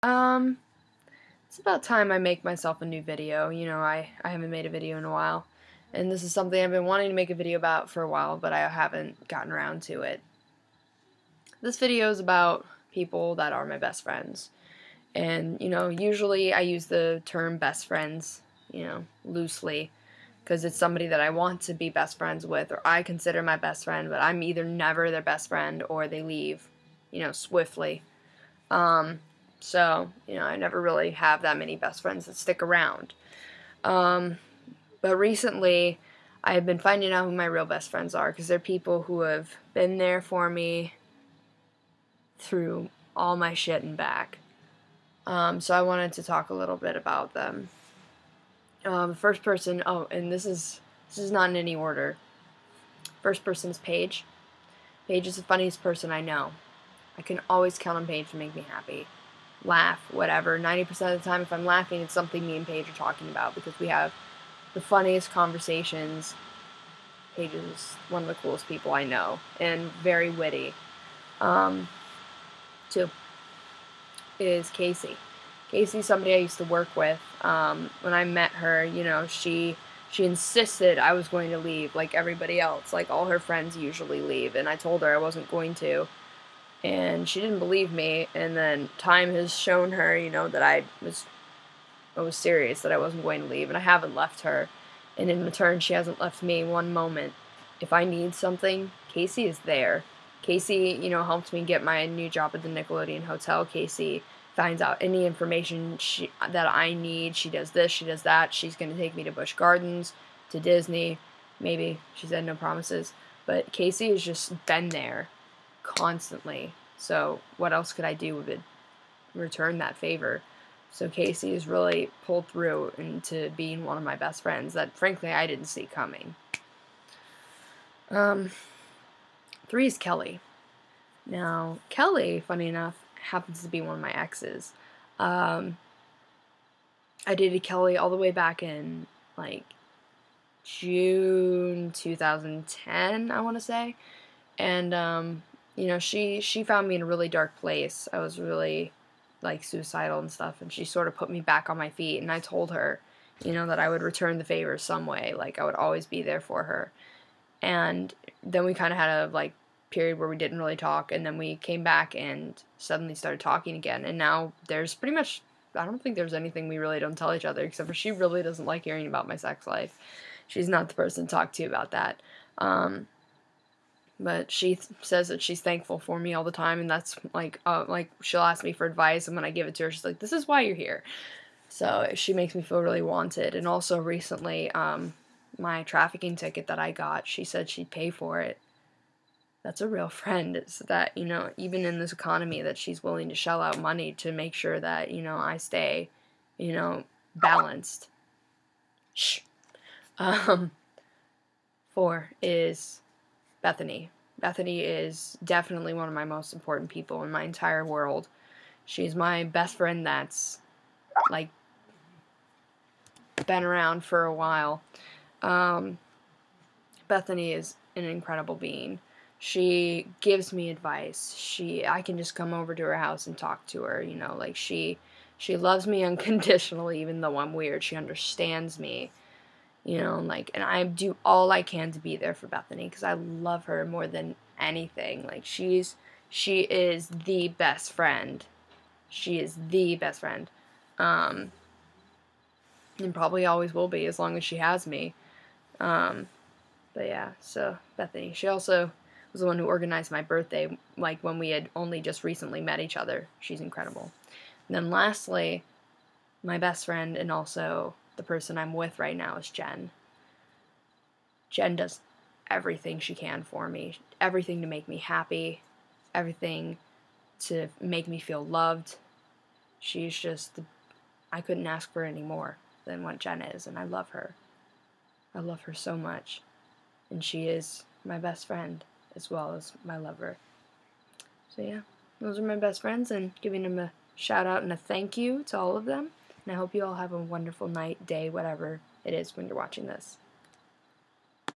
Um, it's about time I make myself a new video. I haven't made a video in a while. And this is something I've been wanting to make a video about for a while, but I haven't gotten around to it. This video is about people that are my best friends. And, usually I use the term best friends, loosely, because it's somebody that I want to be best friends with, or I consider my best friend, but I'm either never their best friend or they leave, swiftly. So, I never really have that many best friends that stick around. But recently, I've been finding out who my real best friends are, because they're people who have been there for me through all my shit and back. So I wanted to talk a little bit about them. The first person, and this is not in any order. First person is Paige. Paige is the funniest person I know. I can always count on Paige to make me happy. Laugh, whatever. 90% of the time, if I'm laughing, it's something me and Paige are talking about, because we have the funniest conversations. Paige is one of the coolest people I know, and very witty. Two is Casey. Casey's somebody I used to work with. When I met her, she insisted I was going to leave like everybody else, like all her friends usually leave, and I told her I wasn't going to, and she didn't believe me, and then time has shown her, that I was serious, that I wasn't going to leave, and I haven't left her, and in return, she hasn't left me one moment. If I need something, Casey is there. Casey, helped me get my new job at the Nickelodeon Hotel. Casey finds out any information that I need. She does this, she does that. She's going to take me to Busch Gardens, to Disney, maybe. She said no promises. But Casey has just been there constantly. So what else could I do but return that favor? So Casey has really pulled through into being one of my best friends that, frankly, I didn't see coming. 3 is Kelly. Now, Kelly, funny enough, happens to be one of my exes. I dated Kelly all the way back in, like, June 2010, I want to say. And, she found me in a really dark place. I was really, like, suicidal and stuff, and she sort of put me back on my feet, and I told her, that I would return the favor some way. Like, I would always be there for her. And then we kind of had a, like, period where we didn't really talk, and then we came back and suddenly started talking again, and now there's pretty much, I don't think there's anything we really don't tell each other, except for she really doesn't like hearing about my sex life. She's not the person to talk to about that. But she says that she's thankful for me all the time, and that's, like she'll ask me for advice, and when I give it to her, she's like, this is why you're here. So she makes me feel really wanted. And also recently, my trafficking ticket that I got, she said she'd pay for it. That's a real friend. It's that, even in this economy, that she's willing to shell out money to make sure that, I stay, balanced. Shh. 4 is Bethany. Bethany is definitely one of my most important people in my entire world. She's my best friend that's, like, been around for a while. Bethany is an incredible being. She gives me advice. I can just come over to her house and talk to her, like she loves me unconditionally, even though I'm weird. She understands me, and I do all I can to be there for Bethany, because I love her more than anything. Like, she is the best friend. She is the best friend. And probably always will be, as long as she has me. But yeah, so Bethany. She also was the one who organized my birthday, like, when we had only just recently met each other. She's incredible. And then lastly, my best friend, and also the person I'm with right now, is Jen. Jen does everything she can for me. Everything to make me happy. Everything to make me feel loved. She's just, I couldn't ask for any more than what Jen is, and I love her. I love her so much. And she is my best friend, as well as my lover. So yeah, those are my best friends, and giving them a shout out and a thank you to all of them. And I hope you all have a wonderful night, day, whatever it is when you're watching this.